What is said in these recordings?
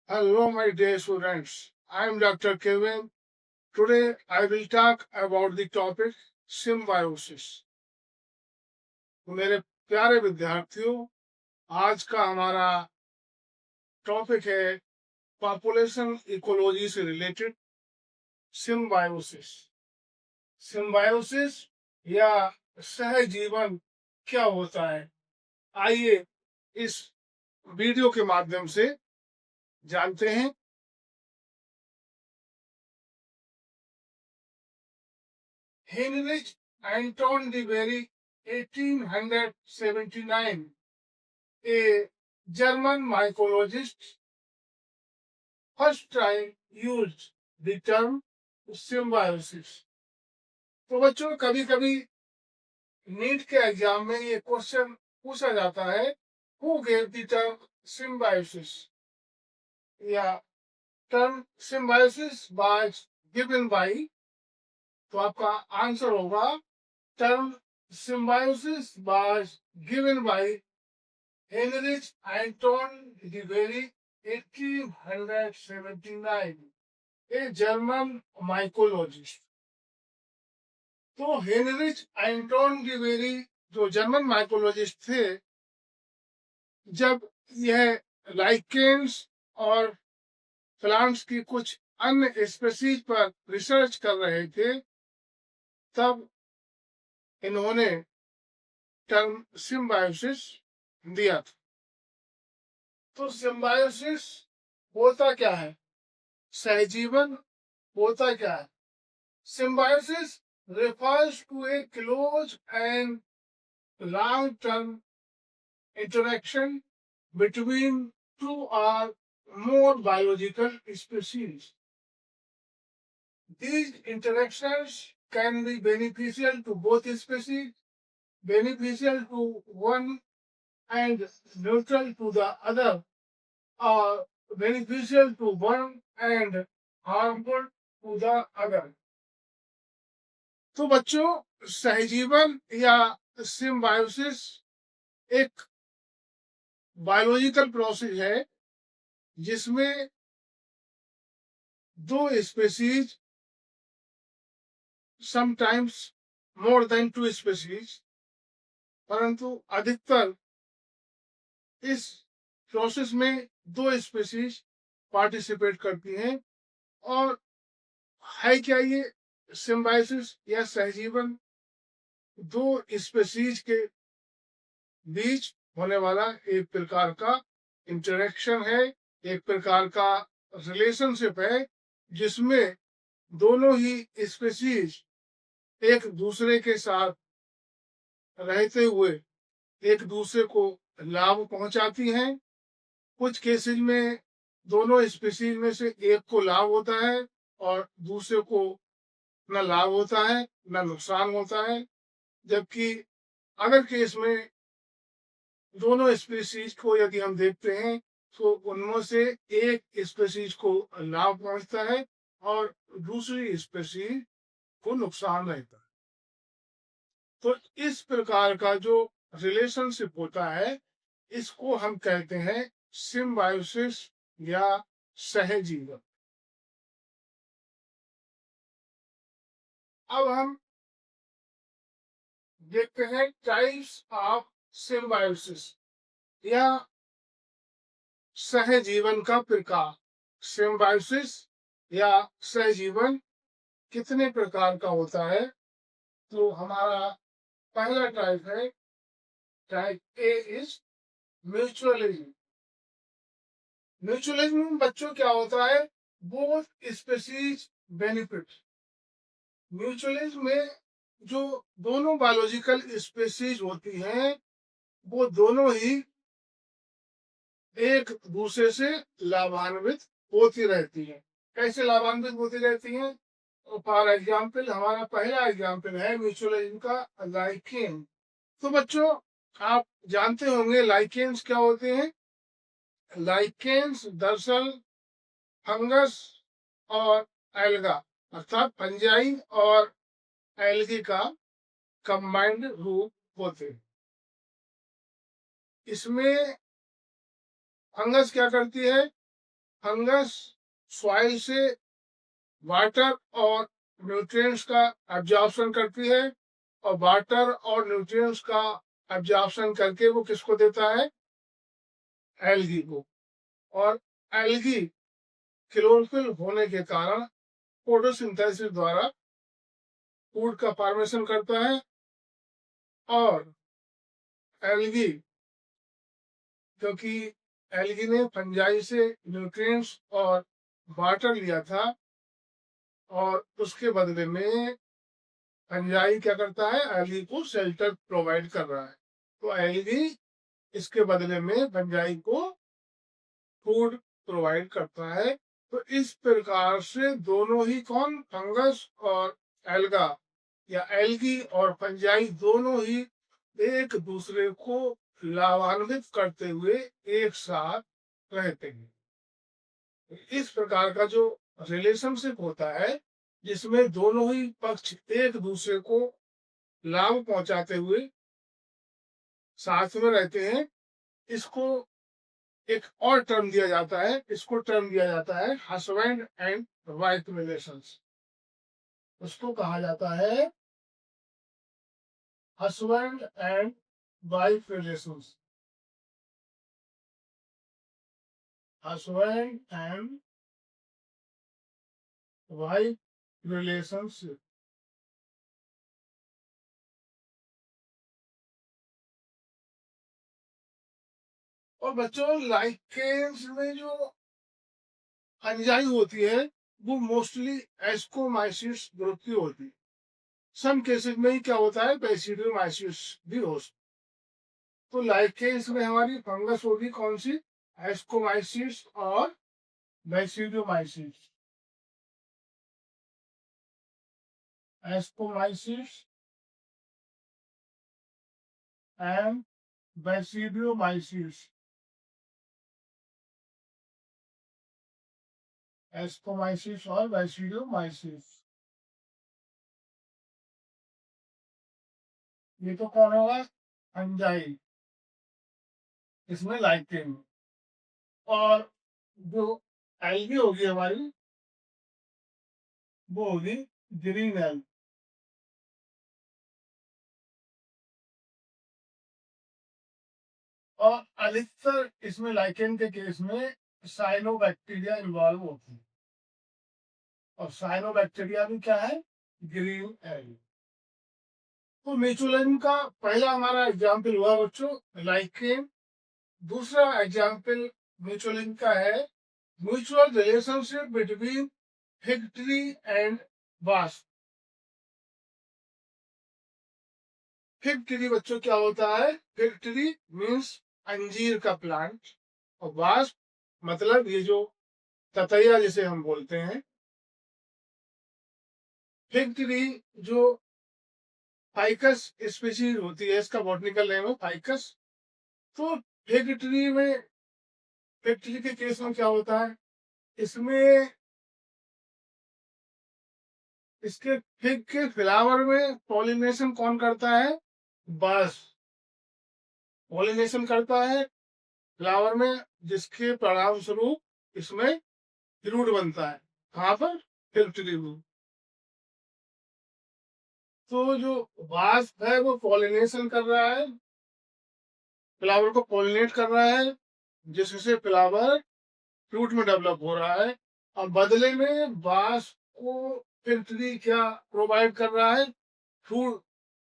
Hello, my dear students. I am Dr. Kevin. Today, I will talk about the topic symbiosis. तो मेरे प्यारे विद्यार्थियों, आज का हमारा टॉपिक है पॉपुलेशन इकोलॉजी से रिलेटेड सिम्बायोसिस। सिम्बायोसिस या सहजीवन क्या होता है, आइए इस वीडियो के माध्यम से जानते हैं। Heinrich Anton de Bary 1879, a German mycologist, first time used the term symbiosis. तो बच्चों, कभी कभी नीट के एग्जाम में ये क्वेश्चन पूछा जाता है, who gave the term symbiosis, या term symbiosis was given by, तो आपका आंसर होगा term symbiosis was given by Heinrich Anton Devery 1879, a German mycologist। तो हेनरिच एंटोन डिवेरी जो जर्मन माइकोलॉजिस्ट थे, जब यह लाइकेन्स और प्लांट्स की कुछ अन्य स्पीशीज पर रिसर्च कर रहे थे, तब इन्होंने टर्म सिम्बायोसिस दिया था। तो सिम्बायोसिस होता क्या है, सहजीवन होता क्या है? Symbiosis refers to a close and long-term interaction between two or more biological species. These interactions can be beneficial to both species, beneficial to one and neutral to the other, or beneficial to one and harmful to the other। तो बच्चों, सहजीवन या symbiosis एक biological process है जिसमें दो species, sometimes more than two species, परंतु अधिकतर इस प्रोसेस में दो स्पीशीज पार्टिसिपेट करती हैं। और है क्या ये सिम्बायोसिस या सहजीवन? दो स्पीशीज के बीच होने वाला एक प्रकार का इंटरेक्शन है, एक प्रकार का रिलेशनशिप है, जिसमें दोनों ही स्पीशीज एक दूसरे के साथ रहते हुए एक दूसरे को लाभ पहुंचाती हैं। कुछ केसेज में दोनों स्पीशीज में से एक को लाभ होता है और दूसरे को न लाभ होता है न नुकसान होता है, जबकि अगर केस में दोनों स्पीशीज को यदि हम देखते हैं तो उनमें से एक स्पीशीज को लाभ पहुंचता है और दूसरी स्पीशीज को नुकसान रहता है। तो इस प्रकार का जो रिलेशनशिप होता है, इसको हम कहते हैं सिम्बायोसिस या सहजीवन। अब हम देखते हैं टाइप्स ऑफ सिम्बायोसिस या सहजीवन का प्रकार। सिम्बायोसिस या सहजीवन कितने प्रकार का होता है? तो हमारा पहला टाइप है, type A is mutualism. Mutualism में बच्चों क्या होता है? Both species benefit. म्यूचुअलिज्म में जो दोनों बायोलॉजिकल स्पीशीज होती हैं, वो दोनों ही एक दूसरे से लाभान्वित होती रहती हैं। कैसे लाभान्वित होती रहती हैं? फॉर एग्जाम्पल, हमारा पहला एग्जाम्पल है म्यूचुअलिज्म का लाइकेन। तो बच्चों, आप जानते होंगे लाइकेन्स क्या होते हैं। लाइकेन्स दरअसल फंगस और एल्गा, अर्थात फंजाई और एल्गी का कंबाइंड रूप होते हैं। इसमें फंगस क्या करती है? फंगस सॉइल से वाटर और न्यूट्रिएंट्स का एब्जॉर्प्शन करती है, और वाटर और न्यूट्रिएंट्स का एब्जॉर्प्शन करके वो किसको देता है? एल्गी को। और एल्गी क्लोरोफिल होने के कारण फोटोसिंथेसिस द्वारा फूड का फॉर्मेशन करता है, और एल्गी, क्योंकि एल्गी ने फंजाई से न्यूट्रिएंट्स और वाटर लिया था, और उसके बदले में फंजाई क्या करता है? एल्गी को शेल्टर प्रोवाइड कर रहा है। तो एल्गी इसके बदले में फंजाई को फूड प्रोवाइड करता है। तो इस प्रकार से दोनों ही कौन? फंगस और एल्गा, या एल्गी और फंजाई दोनों ही एक दूसरे को लाभान्वित करते हुए एक साथ रहते हैं। इस प्रकार का जो रिलेशनशिप होता है, जिसमें दोनों ही पक्ष एक दूसरे को लाभ पहुंचाते हुए साथ में रहते हैं, इसको एक और टर्म दिया जाता है। इसको टर्म दिया जाता है हस्बैंड एंड वाइफ रिलेशंस। उसको कहा जाता है husband and wife relations. Husband and wife relationship. और बच्चों, लाइकेंस में जो एंजाइम होती है, वो मोस्टली एस्कोमाइसिस ग्रुप की होती है। सम केसेस में ही क्या होता है? बेसिडोमाइसिस भी हो सकता है। तो लाइकेंस में हमारी फंगस होगी कौन सी? एस्कोमाइसिस और बेसिडोमाइसिस। एस्कोमाइसिस एंड बेसिडोमाइसिस। एस्कोमाइसिस और बेसिडोमाइसिस। ये तो कौन होगा? एंजाइम। इसमें लाइकेन। और जो एल्गी होगी हमारी, वो होगी ग्रीन एल्गी। और अधिकतर इसमें लाइकेन के केस में साइनोबैक्टीरिया इन्वॉल्व होती है, और साइनोबैक्टीरिया भी क्या है? Green algae. तो मेचुलिन का पहला हमारा एग्जाम्पल हुआ बच्चों लाइकेन। दूसरा एग्जाम्पल मेचुलिन का है mutual relationship between fig tree and wasp. Fig tree बच्चों क्या होता है? फिग ट्री मीन्स अंजीर का प्लांट, और वास्प मतलब ये जो ततैया जिसे हम बोलते हैं। फिग ट्री जो फाइकस स्पीशीज होती है, इसका बॉटनिकल नेम है फाइकस। तो फिग ट्री में, फिग ट्री के केस में क्या होता है? इसमें इसके फिग के फ्लावर में पॉलिनेशन कौन करता है? बस पॉलिनेशन करता है फ्लावर में, जिसके परिणाम स्वरूप इसमें फ्रूट बनता है। कहाँ पर? फिग ट्री में। तो जो वास्प है वो पॉलिनेशन कर रहा है, फ्लावर को पॉलिनेट कर रहा है, जिससे फ्लावर फ्रूट में डेवलप हो रहा है। और बदले में वास्प को फिग ट्री क्या प्रोवाइड कर रहा है? फूड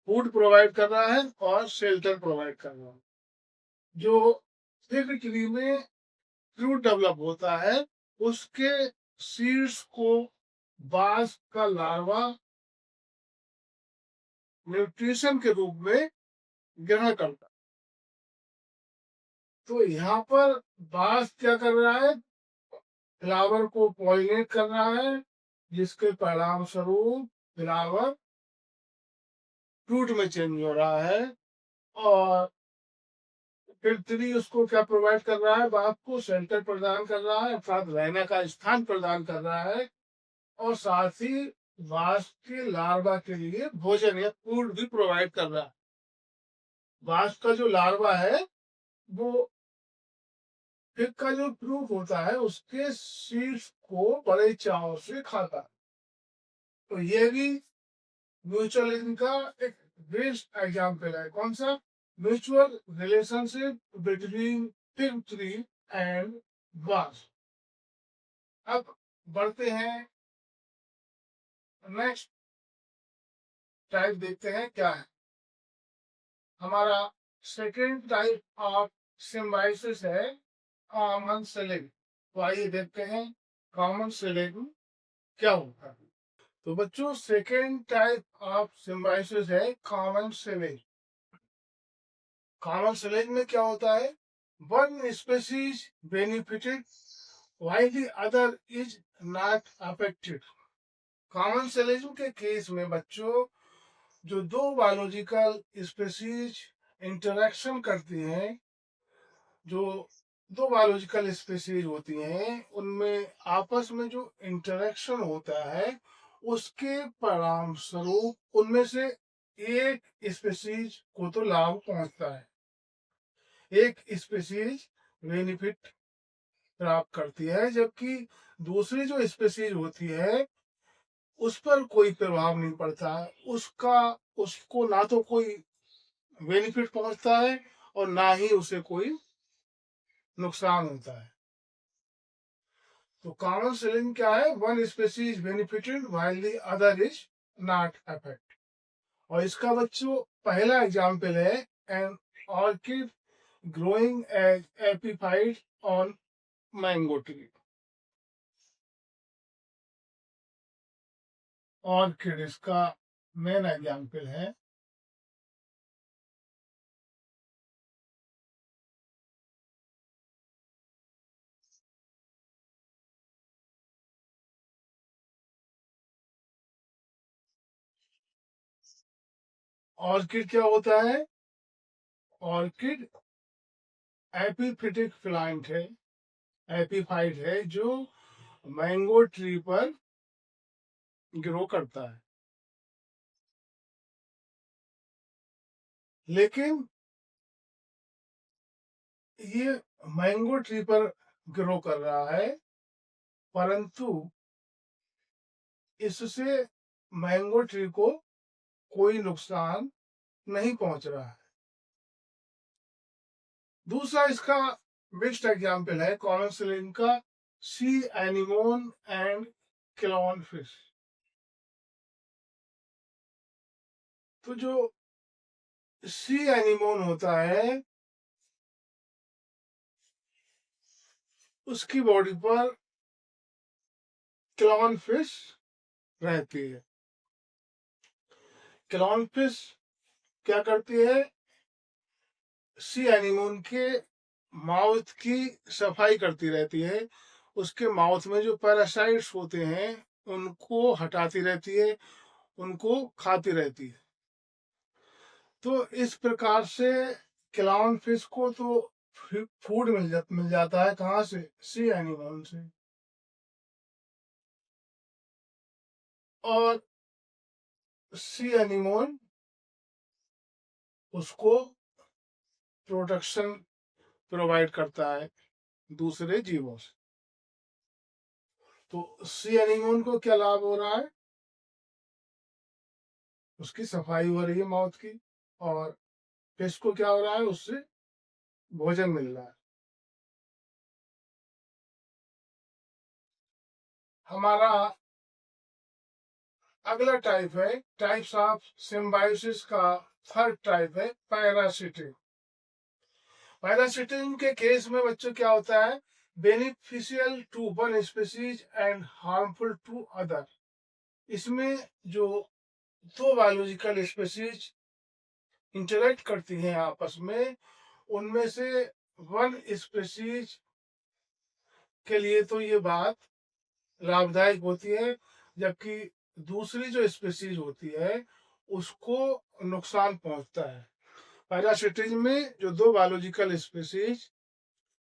फूड प्रोवाइड कर रहा है और शेल्टर प्रोवाइड कर रहा है। जो फिग ट्री में फ्रूट डेवलप होता है, उसके सीड्स को वास्प का लार्वा न्यूट्रिशन के रूप में ग्रहण करता है। तो यहाँ पर वास्प क्या कर रहा है? फ्लावर को पॉलिनेट कर रहा है, जिसके परिणाम स्वरूप फ्लावर फ्रूट में चेंज हो रहा है। और फिर ट्री उसको क्या प्रोवाइड कर रहा है? बाप को शेल्टर प्रदान कर रहा है, अर्थात रहने का स्थान प्रदान कर रहा है, और साथ ही वास्प के लार्वा के लिए भोजन या फूड भी प्रोवाइड कर रहा है। वास्प का जो लार्वा है वो फिग का जो फ्रूट होता है उसके सीड्स को बड़े चाव से खाता है। तो ये भी म्यूचुअलिज्म का एक बेस्ट एग्जाम्पल है। कौन सा? Mutual relationship between fig tree and बांस। अब बढ़ते हैं, नेक्स्ट टाइप देखते हैं क्या है। हमारा सेकेंड टाइप ऑफ सिम्बायोसिस है कॉमन सेलिंग। तो आइए देखते हैं कॉमन सेलिंग क्या होता है। तो बच्चों, सेकेंड टाइप ऑफ सिम्बायोसिस है कॉमन सेलिंग। कॉमन सेलिंग में क्या होता है? One species benefited while the other is not affected। Common selling के केस में बच्चों, जो दो बायोलॉजिकल स्पीसीज इंटरेक्शन करती हैं, जो दो बायोलॉजिकल स्पीसीज होती हैं, उनमें आपस में जो इंटरेक्शन होता है उसके परिणाम स्वरूप उनमें से एक स्पीसीज को तो लाभ पहुंचता है, एक स्पीसीज बेनिफिट प्राप्त करती है, जबकि दूसरी जो स्पीसीज होती है उस पर कोई प्रभाव नहीं पड़ता है। उसको ना तो कोई बेनिफिट पहुंचता है और ना ही उसे कोई नुकसान होता है। तो कॉमन सेलिंग क्या है? One species benefited while the other is not affect. और इसका बच्चों पहला एग्जाम्पल है an orchid growing as epiphyte on mango tree. Orchid इसका मेन एग्जाम्पल है। ऑर्किड क्या होता है? ऑर्किड एपिफिटिक प्लांट है, एपिफाइट है, जो मैंगो ट्री पर ग्रो करता है। लेकिन ये मैंगो ट्री पर ग्रो कर रहा है, परंतु इससे मैंगो ट्री को कोई नुकसान नहीं पहुंच रहा है। दूसरा इसका बेस्ट एग्जाम्पल है कॉमन सेलिंग का सी एनिमोन एंड क्लॉन फिश। तो जो सी एनिमोन होता है उसकी बॉडी पर क्लॉन फिश रहती है। क्लॉन फिश क्या करती है? सी एनिमोन के माउथ की सफाई करती रहती है, उसके माउथ में जो पैरासाइट्स होते हैं उनको हटाती रहती है, उनको खाती रहती है। तो इस प्रकार से क्लाउन फिश को तो फूड मिल जाता है, कहाँ से? सी एनिमल से। और सी एनिमल उसको प्रोटेक्शन प्रोवाइड करता है दूसरे जीवों से। तो सी एनिमल को क्या लाभ हो रहा है? उसकी सफाई हो रही है माउथ की, और फिश को क्या हो रहा है? उससे भोजन मिल रहा है। हमारा अगला टाइप है, टाइप्स ऑफ सिम्बायोसिस का थर्ड टाइप है पैरासिटिक। पैरासिटिज्म के केस में बच्चों क्या होता है? Beneficial to one species and harmful to other. इसमें जो दो बायोलॉजिकल स्पीसीज इंटरेक्ट करती हैं आपस में, उनमें से वन स्पीसीज के लिए तो ये बात लाभदायक होती है, जबकि दूसरी जो स्पीसीज होती है उसको नुकसान पहुंचता है। पैरासिटिज्म में जो दो बायोलॉजिकल स्पीसीज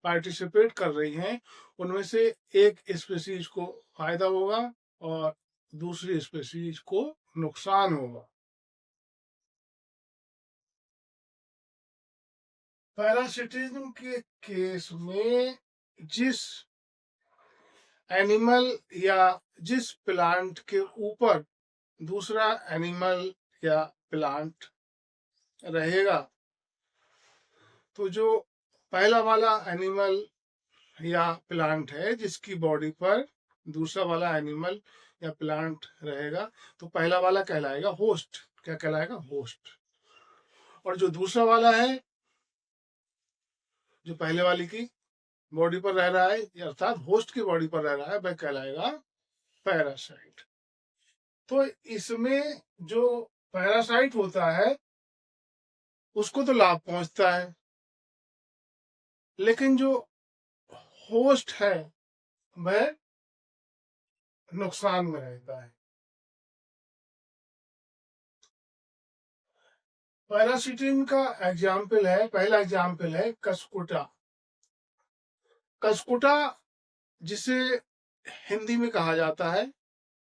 पार्टिसिपेट कर रही हैं उनमें से एक स्पीसीज को फायदा होगा और दूसरी स्पीसीज को नुकसान होगा। पैरासिटिज्म के केस में जिस एनिमल या जिस प्लांट के ऊपर दूसरा एनिमल या प्लांट रहेगा, तो जो पहला वाला एनिमल या प्लांट है जिसकी बॉडी पर दूसरा वाला एनिमल या प्लांट रहेगा, तो पहला वाला कहलाएगा होस्ट। क्या कहलाएगा? होस्ट। और जो दूसरा वाला है, जो पहले वाले की बॉडी पर रह रहा है, अर्थात होस्ट की बॉडी पर रह रहा है, वह कहलाएगा पैरासाइट। तो इसमें जो पैरासाइट होता है उसको तो लाभ पहुंचता है, लेकिन जो होस्ट है वह नुकसान में रहता है। पैरासिटिन का एग्जाम्पल है, पहला एग्जाम्पल है कसकुटा। कसकुटा जिसे हिंदी में कहा जाता है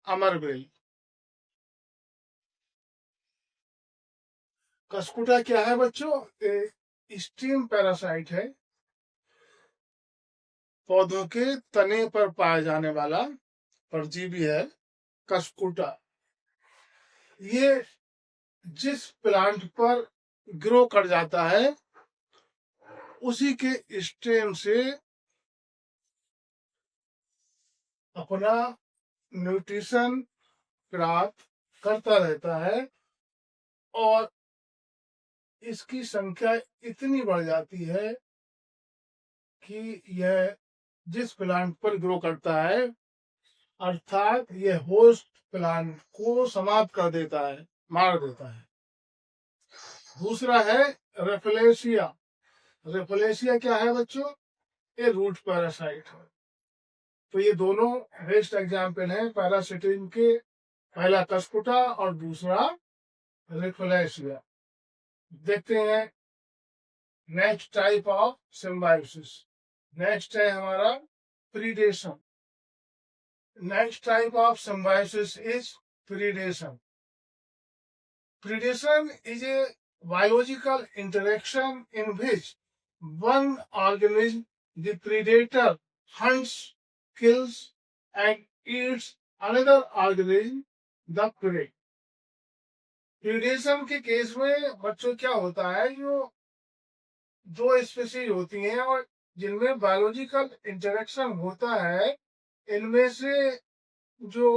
अमरबेल। कसकुटा क्या है बच्चों? स्टीम पैरासाइट है, पौधों के तने पर पाया जाने वाला परजीवी है कसकुटा। ये जिस प्लांट पर ग्रो कर जाता है उसी के स्टेम से अपना न्यूट्रिशन प्राप्त करता रहता है, और इसकी संख्या इतनी बढ़ जाती है कि यह जिस प्लांट पर ग्रो करता है, अर्थात यह होस्ट प्लांट को समाप्त कर देता है, मार देता है। दूसरा है रेफलेशिया। रेफलेशिया क्या है बच्चों? ये रूट पैरासाइट है। तो ये दोनों बेस्ट एग्जाम्पल हैं पैरासिटिन के, पहला कसकुटा और दूसरा रेफलेशिया। देखते हैं next type of symbiosis. Next है हमारा predation. Next type of symbiosis is predation. Predation is a biological interaction in which one organism, the predator, hunts, kills, and eats another organism, the prey. Predation के case में बच्चों क्या होता है, जो दो स्पीसीज होती हैं और जिनमें बायोलॉजिकल इंटरेक्शन होता है, इनमें से जो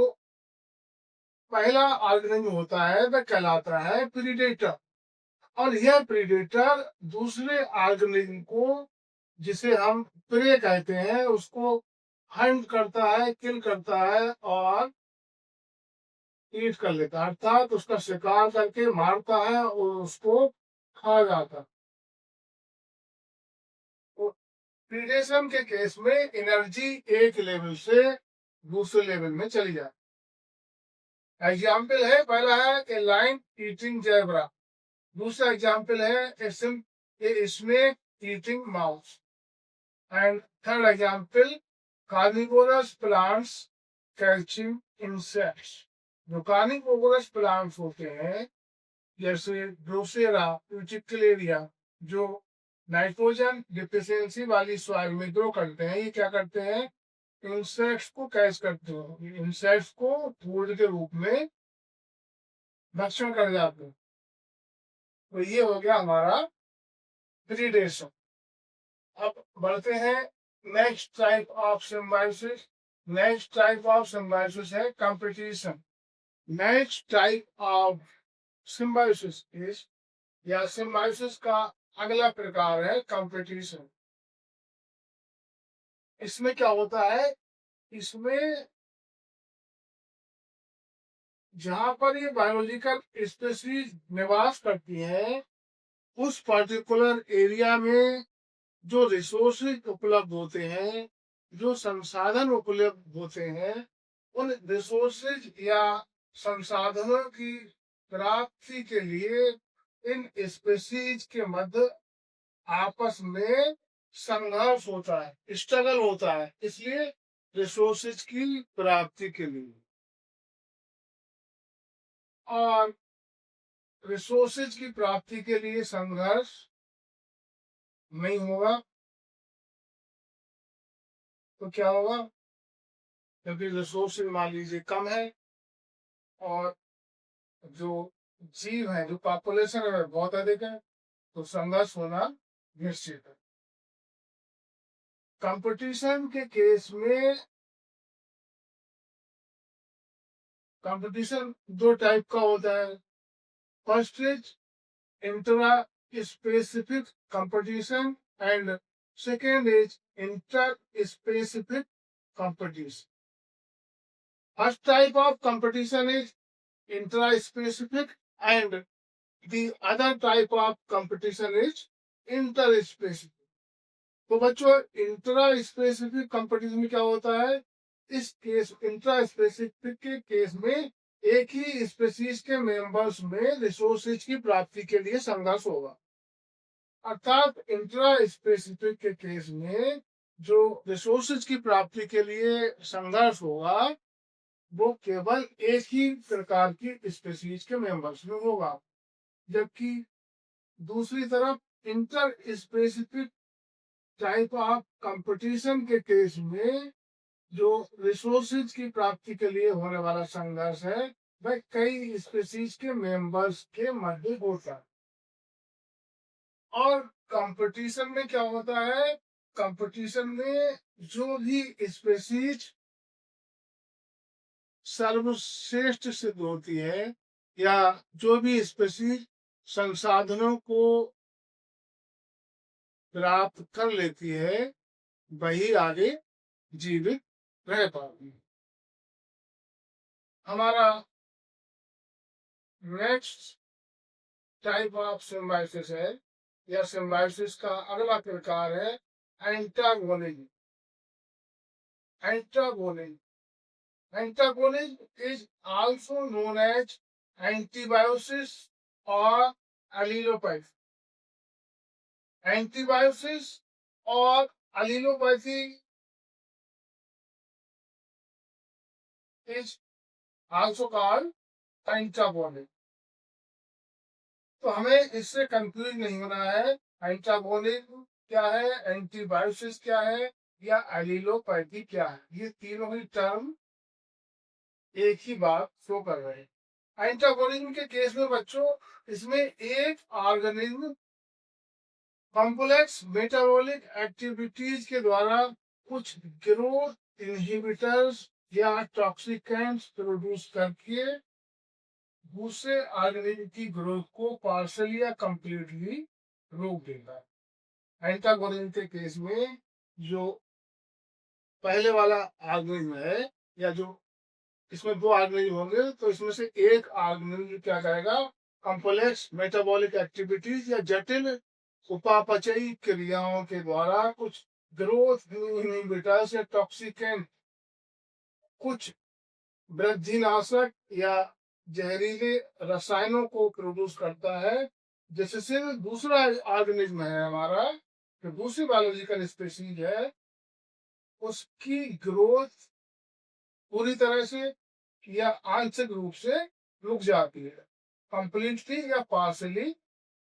पहला ऑर्गेनिज्म होता है वह कहलाता है प्रीडेटर, और यह प्रीडेटर दूसरे ऑर्गेनिज्म को, जिसे हम प्रे कहते हैं, उसको हंट करता है, किल करता है और ईट कर लेता है, अर्थात उसका शिकार करके मारता है और उसको खा जाता है। तो प्रीडेशन के केस में एनर्जी एक लेवल से दूसरे लेवल में चली जाती। एग्जाम्पल है, पहला है ए लाइन ईटिंग जेब्रा, दूसरा एग्जाम्पल है a snake eating mouse, and third example carnivorous plants catching insects. जो कार्निवोरस प्लांट्स होते हैं जैसे ड्रोसेरा, यूटिकुलेरिया, जो नाइट्रोजन डिफिशियंसी वाली सॉइल में ग्रो करते हैं, ये क्या करते हैं? इंसेक्ट्स को कैच करते हैं, इंसेक्ट्स को फूड के रूप में भक्षण कर जाते हैं। तो ये हो गया हमारा प्रीडेशन। अब बढ़ते हैं next type of symbiosis. Next type of symbiosis है competition. Next type of symbiosis is, या सिम्बायोसिस का अगला प्रकार है कंपटीशन। इसमें क्या होता है? इसमें जहां पर ये बायोलॉजिकल स्पीसीज निवास करती हैं, उस पर्टिकुलर एरिया में जो रिसोर्सेज उपलब्ध होते हैं, जो संसाधन उपलब्ध होते हैं, उन रिसोर्सेज या संसाधनों की प्राप्ति के लिए इन स्पीसीज के मध्य आपस में संघर्ष होता है, स्ट्रगल होता है, इसलिए रिसोर्सेज की प्राप्ति के लिए। और रिसोर्सेज की प्राप्ति के लिए संघर्ष नहीं होगा तो क्या होगा, क्योंकि रिसोर्सेज मान लीजिए कम है और जो जीव है, जो पॉपुलेशन है बहुत अधिक है, तो संघर्ष होना निश्चित है। कंपटीशन के केस में कंपटीशन दो टाइप का होता है। First is intra specific competition and second is inter specific competition. First type of competition is intra-specific and the other type of competition is inter-specific. तो बच्चों इंट्रा स्पेसिफिक कंपटीशन में क्या होता है, इस केस इंट्रा स्पेसिफिक के case में एक ही स्पीशीज के मेंबर्स में रिसोर्सेज की प्राप्ति के लिए संघर्ष होगा। अर्थात इंट्रा स्पेसिफिक के केस में जो रिसोर्सेज की प्राप्ति के लिए संघर्ष होगा वो केवल एक ही प्रकार की स्पीशीज के मेंबर्स में होगा, जबकि दूसरी तरफ inter specific type of competition के केस में जो रिसोर्सेज की प्राप्ति के लिए होने वाला संघर्ष है वह कई स्पीशीज के मेंबर्स के मध्य होता है। और कंपटीशन में क्या होता है, कंपटीशन में जो भी स्पीशीज सर्वश्रेष्ठ सिद्ध होती है या जो भी स्पीशीज संसाधनों को प्राप्त कर लेती है वही आगे जीवित रह पाती है। हमारा नेक्स्ट टाइप ऑफ सिम्बायोसिस है या सिम्बायोसिस का अगला प्रकार है antagonism. Antagonism Antagonism is also known as antibiosis or allelopathy. Antibiosis or allelopathy is also called antagonism. तो हमें इससे कंफ्यूज नहीं होना है, एंटागोनिज्म क्या है, एंटीबायोसिस क्या है या एलिलोपैथी क्या है, ये तीनों ही टर्म एक ही बात शो कर रहे हैं। एंटागोनिज्म के केस में बच्चों इसमें एक ऑर्गेनिज्म कॉम्प्लेक्स मेटाबॉलिक एक्टिविटीज के द्वारा कुछ ग्रोथ इनहिबिटर्स या टॉक्सिकेंट्स प्रोड्यूस करके दूसरे ऑर्गेनिज्म की ग्रोथ को पार्शली या कंप्लीटली रोक देता है। एंटागोनिज्म के केस में जो पहले वाला ऑर्गेनिज्म है या जो इसमें दो ऑर्गेनिज्म होंगे तो इसमें से एक ऑर्गेनिज्म क्या करेगा, कॉम्प्लेक्स मेटाबॉलिक एक्टिविटीज या जटिल उपापचयी क्रियाओं के द्वारा कुछ ग्रोथ इनहिबिटर्स या टॉक्सिकेंट, कुछ वृद्धिनाशक या जहरीले रसायनों को प्रोड्यूस करता है, जिससे दूसरा ऑर्गेनिज्म है हमारा, जो दूसरी बायोलॉजिकल स्पीशीज है, उसकी ग्रोथ पूरी तरह से या आंशिक रूप से रुक जाती है। कंप्लीटली या पार्शली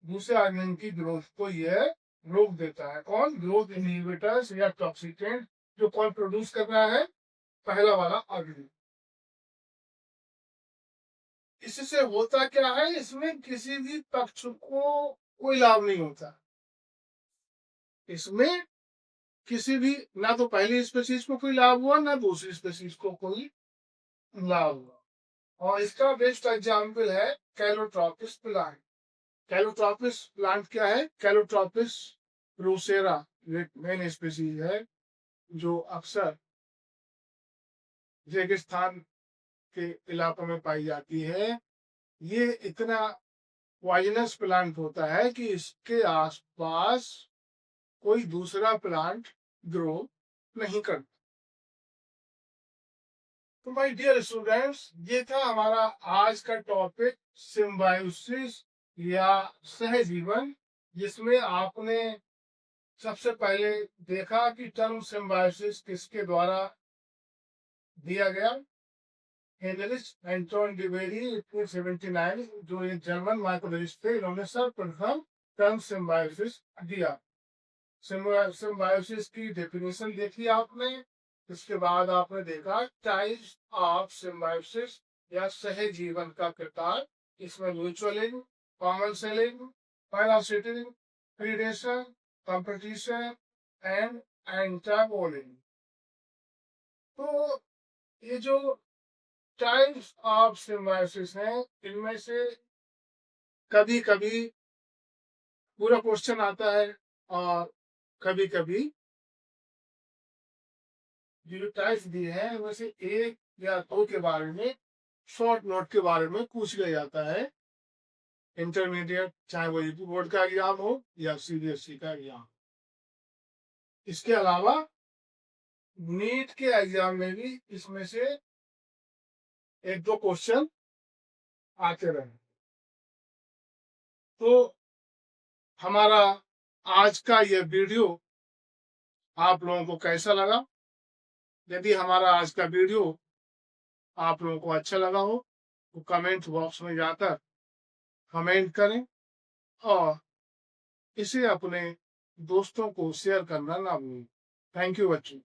दूसरे ऑर्गेनिज्म की ग्रोथ को यह रोक देता है। कौन, ग्रोथ इनहिबिटर्स या टॉक्सिकेंट, जो कौन प्रोड्यूस कर रहा है, पहला वाला ऑर्गेनिज्म। इससे होता क्या है, इसमें किसी भी पक्ष को कोई लाभ नहीं होता। इसमें किसी भी, ना तो पहली स्पीशीज को कोई लाभ हुआ ना दूसरी स्पीशीज को कोई लाभ हुआ। और इसका बेस्ट एग्जाम्पल है कैलोट्रॉपिस प्लांट। कैलोट्रॉपिस प्लांट क्या है, कैलोट्रॉपिस रोसेरा मेन स्पीशीज है जो अक्सर रेगिस्तान के इलाकों में पाई जाती है। ये इतना पॉइजनस प्लांट होता है कि इसके आसपास कोई दूसरा प्लांट ग्रो नहीं करता। तो माय डियर स्टूडेंट्स, ये था हमारा आज का टॉपिक सिम्बायोसिस या सहजीवन, जिसमें आपने सबसे पहले देखा कि टर्म सिम्बायोसिस किसके द्वारा दिया गया। हेनरिच एंटोन डिवेरी 1879, जो एक जर्मन माइक्रोलॉजिस्ट थे, इन्होंने सर्वप्रथम टर्म सिम्बायोसिस दिया। सिम्बायोसिस की डेफिनेशन देखी आपने, इसके बाद आपने देखा टाइप्स ऑफ सिम्बायोसिस या सहजीवन का किरदार। इसमें mutualism, common selling, parasitism, predation, competition and antagonism. तो ये जो टाइप्स ऑफ सिम्बायोसिस हैं, इनमें से कभी कभी पूरा क्वेश्चन आता है और कभी कभी जो टाइप्स दिए हैं उनमें से एक या दो के बारे में शॉर्ट नोट के बारे में पूछ लिया जाता है इंटरमीडिएट, चाहे वो यूपी बोर्ड का एग्जाम हो या सीबीएसई का एग्जाम। इसके अलावा नीट के एग्जाम में भी इसमें से एक दो क्वेश्चन आते रहे। तो हमारा आज का यह वीडियो आप लोगों को कैसा लगा? यदि हमारा आज का वीडियो आप लोगों को अच्छा लगा हो तो कमेंट बॉक्स में जाकर कमेंट करें और इसे अपने दोस्तों को शेयर करना ना भूलें। थैंक यू बच्चों।